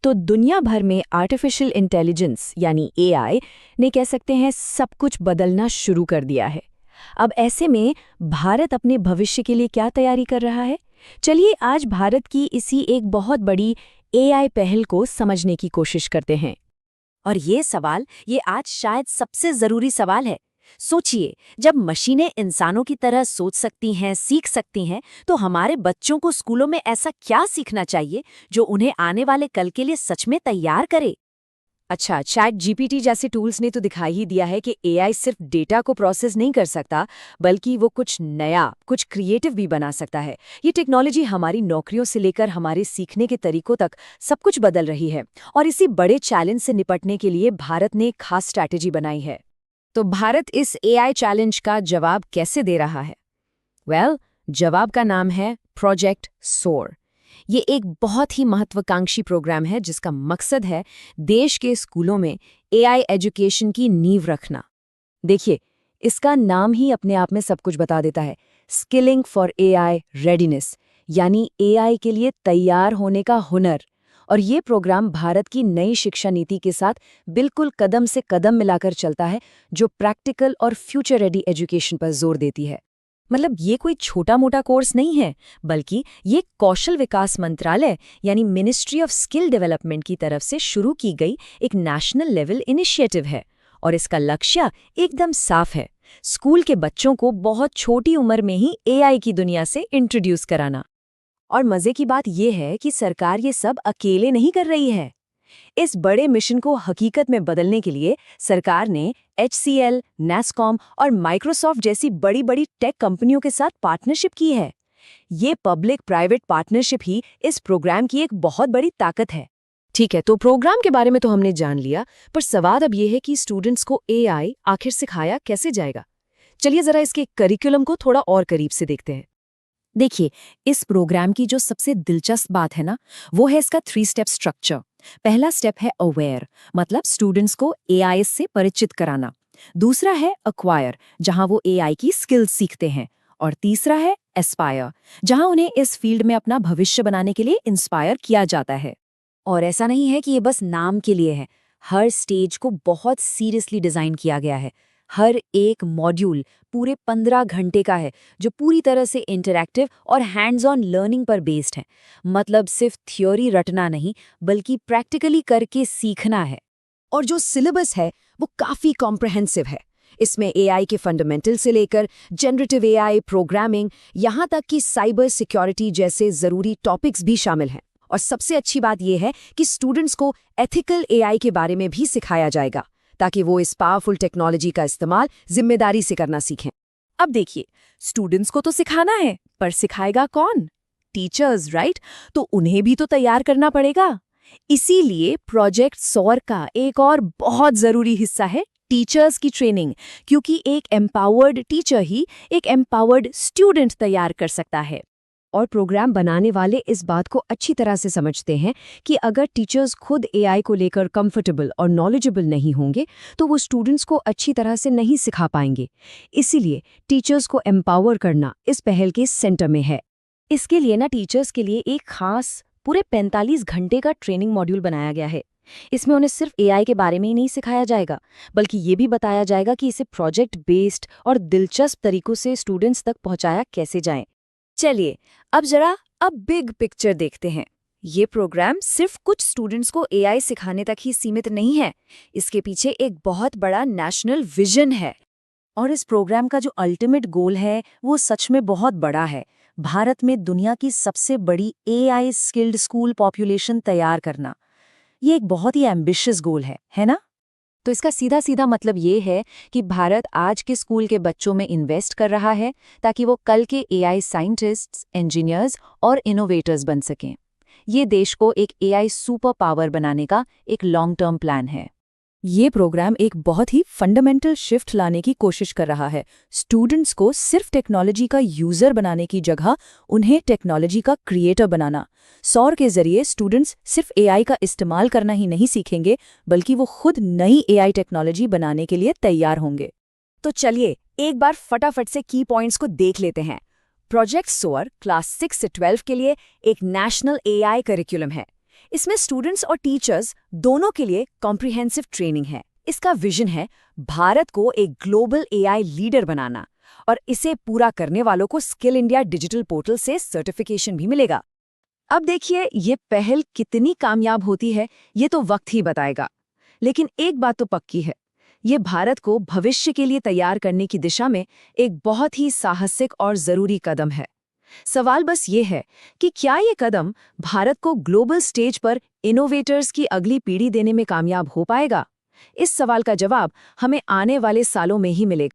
तो दुनिया भर में आर्टिफिशियल इंटेलिजेंस यानी एआई ने कह सकते हैं सब कुछ बदलना शुरू कर दिया है। अब ऐसे में भारत अपने भविष्य के लिए क्या तैयारी कर रहा है? चलिए आज भारत की इसी एक बहुत बड़ी एआई पहल को समझने की कोशिश करते हैं। और ये आज शायद सबसे जरूरी सवाल है। सोचिए, जब मशीनें इंसानों की तरह सोच सकती हैं, सीख सकती हैं, तो हमारे बच्चों को स्कूलों में ऐसा क्या सीखना चाहिए जो उन्हें आने वाले कल के लिए सच में तैयार करे? अच्छा, चैट जीपीटी जैसे टूल्स ने तो दिखाई ही दिया है कि एआई सिर्फ डेटा को प्रोसेस नहीं कर सकता, बल्कि वो कुछ नया, कुछ क्रिएटिव भी बना सकता है। ये टेक्नोलॉजी हमारी नौकरियों से लेकर हमारे सीखने के तरीकों तक सब कुछ बदल रही है। और इसी बड़े चैलेंज से निपटने के लिए भारत ने एक खास स्ट्रैटेजी बनाई है। तो भारत इस एआई चैलेंज का जवाब कैसे दे रहा है? जवाब का नाम है प्रोजेक्ट सोर। ये एक बहुत ही महत्वाकांक्षी प्रोग्राम है जिसका मकसद है देश के स्कूलों में एआई एजुकेशन की नींव रखना। देखिए, इसका नाम ही अपने आप में सब कुछ बता देता है। स्किलिंग फॉर एआई रेडीनेस, यानी एआई के लिए तैयार होने का हुनर। और ये प्रोग्राम भारत की नई शिक्षा नीति के साथ बिल्कुल कदम से कदम मिलाकर चलता है, जो प्रैक्टिकल और फ्यूचर रेडी एजुकेशन पर जोर देती है। मतलब ये कोई छोटा मोटा कोर्स नहीं है, बल्कि ये कौशल विकास मंत्रालय यानी मिनिस्ट्री ऑफ स्किल डेवलपमेंट की तरफ से शुरू की गई एक नेशनल लेवल इनिशिएटिव है। और इसका लक्ष्य एकदम साफ है, स्कूल के बच्चों को बहुत छोटी उम्र में ही एआई की दुनिया से इंट्रोड्यूस कराना। और मजे की बात यह है कि सरकार ये सब अकेले नहीं कर रही है। इस बड़े मिशन को हकीकत में बदलने के लिए सरकार ने HCL, NASSCOM और माइक्रोसॉफ्ट जैसी बड़ी बड़ी टेक कंपनियों के साथ पार्टनरशिप की है। ये पब्लिक प्राइवेट पार्टनरशिप ही इस प्रोग्राम की एक बहुत बड़ी ताकत है। ठीक है, तो प्रोग्राम के बारे में तो हमने जान लिया, पर सवाल अब ये है कि स्टूडेंट्स को एआई आखिर सिखाया कैसे जाएगा। चलिए जरा इसके करिकुलम को थोड़ा और करीब से देखते हैं। देखिए, इस प्रोग्राम की जो सबसे दिलचस्प बात है ना, वो है इसका 3 स्टेप स्ट्रक्चर। पहला स्टेप है अवेयर, मतलब स्टूडेंट्स को एआई से परिचित कराना। दूसरा है अक्वायर, जहां वो एआई की स्किल्स सीखते हैं। और तीसरा है एस्पायर, जहां उन्हें इस फील्ड में अपना भविष्य बनाने के लिए इंस्पायर किया जाता है। और ऐसा नहीं है कि ये बस नाम के लिए है। हर स्टेज को बहुत सीरियसली डिजाइन किया गया है। हर एक मॉड्यूल पूरे 15 घंटे का है, जो पूरी तरह से इंटरैक्टिव और हैंड्स ऑन लर्निंग पर बेस्ड है। मतलब सिर्फ थ्योरी रटना नहीं, बल्कि प्रैक्टिकली करके सीखना है। और जो सिलेबस है वो काफ़ी कॉम्प्रहेंसिव है। इसमें एआई के फंडामेंटल से लेकर जनरेटिव एआई, प्रोग्रामिंग, यहाँ तक कि साइबर सिक्योरिटी जैसे ज़रूरी टॉपिक्स भी शामिल हैं। और सबसे अच्छी बात यह है कि स्टूडेंट्स को एथिकल एआई के बारे में भी सिखाया जाएगा, ताकि वो इस पावरफुल टेक्नोलॉजी का इस्तेमाल जिम्मेदारी से करना सीखें। अब देखिए, स्टूडेंट्स को तो सिखाना है, पर सिखाएगा कौन? Teachers, right? तो उन्हें भी तो तैयार करना पड़ेगा। इसीलिए प्रोजेक्ट सौर का एक और बहुत जरूरी हिस्सा है टीचर्स की ट्रेनिंग, क्योंकि एक एम्पावर्ड टीचर ही एक एम्पावर्ड स्टूडेंट तैयार कर सकता है। और प्रोग्राम बनाने वाले इस बात को अच्छी तरह से समझते हैं कि अगर टीचर्स खुद एआई को लेकर कंफर्टेबल और नॉलेजेबल नहीं होंगे, तो वो स्टूडेंट्स को अच्छी तरह से नहीं सिखा पाएंगे। इसीलिए टीचर्स को एम्पावर करना इस पहल के सेंटर में है। इसके लिए ना टीचर्स के लिए एक खास पूरे 45 घंटे का ट्रेनिंग मॉड्यूल बनाया गया है। इसमें उन्हें सिर्फ एआई के बारे में ही नहीं सिखाया जाएगा, बल्कि ये भी बताया जाएगा कि इसे प्रोजेक्ट बेस्ड और दिलचस्प तरीकों से स्टूडेंट्स तक पहुंचाया कैसे जाए। चलिए अब बिग पिक्चर देखते हैं। ये प्रोग्राम सिर्फ कुछ स्टूडेंट्स को एआई सिखाने तक ही सीमित नहीं है। इसके पीछे एक बहुत बड़ा नेशनल विजन है। और इस प्रोग्राम का जो अल्टीमेट गोल है वो सच में बहुत बड़ा है। भारत में दुनिया की सबसे बड़ी एआई स्किल्ड स्कूल पॉपुलेशन तैयार करना। ये एक बहुत ही एम्बिशियस गोल है ना? तो इसका सीधा सीधा मतलब ये है कि भारत आज के स्कूल के बच्चों में इन्वेस्ट कर रहा है, ताकि वो कल के एआई साइंटिस्ट्स, इंजीनियर्स और इनोवेटर्स बन सकें। ये देश को एक एआई सुपर पावर बनाने का एक लॉन्ग टर्म प्लान है। ये प्रोग्राम एक बहुत ही फंडामेंटल शिफ्ट लाने की कोशिश कर रहा है। स्टूडेंट्स को सिर्फ टेक्नोलॉजी का यूजर बनाने की जगह उन्हें टेक्नोलॉजी का क्रिएटर बनाना। सौर के जरिए स्टूडेंट्स सिर्फ एआई का इस्तेमाल करना ही नहीं सीखेंगे, बल्कि वो खुद नई एआई टेक्नोलॉजी बनाने के लिए तैयार होंगे। तो चलिए एक बार फटाफट से की पॉइंट्स को देख लेते हैं। प्रोजेक्ट सोर क्लास 6 से 12 के लिए एक नेशनल एआई करिकुलम है। इसमें स्टूडेंट्स और टीचर्स दोनों के लिए कॉम्प्रिहेंसिव ट्रेनिंग है। इसका विजन है भारत को एक ग्लोबल एआई लीडर बनाना, और इसे पूरा करने वालों को स्किल इंडिया डिजिटल पोर्टल से सर्टिफिकेशन भी मिलेगा। अब देखिए ये पहल कितनी कामयाब होती है, ये तो वक्त ही बताएगा। लेकिन एक बात तो पक्की है, ये भारत को भविष्य के लिए तैयार करने की दिशा में एक बहुत ही साहसिक और जरूरी कदम है। सवाल बस ये है कि क्या ये कदम भारत को ग्लोबल स्टेज पर इनोवेटर्स की अगली पीढ़ी देने में कामयाब हो पाएगा? इस सवाल का जवाब हमें आने वाले सालों में ही मिलेगा।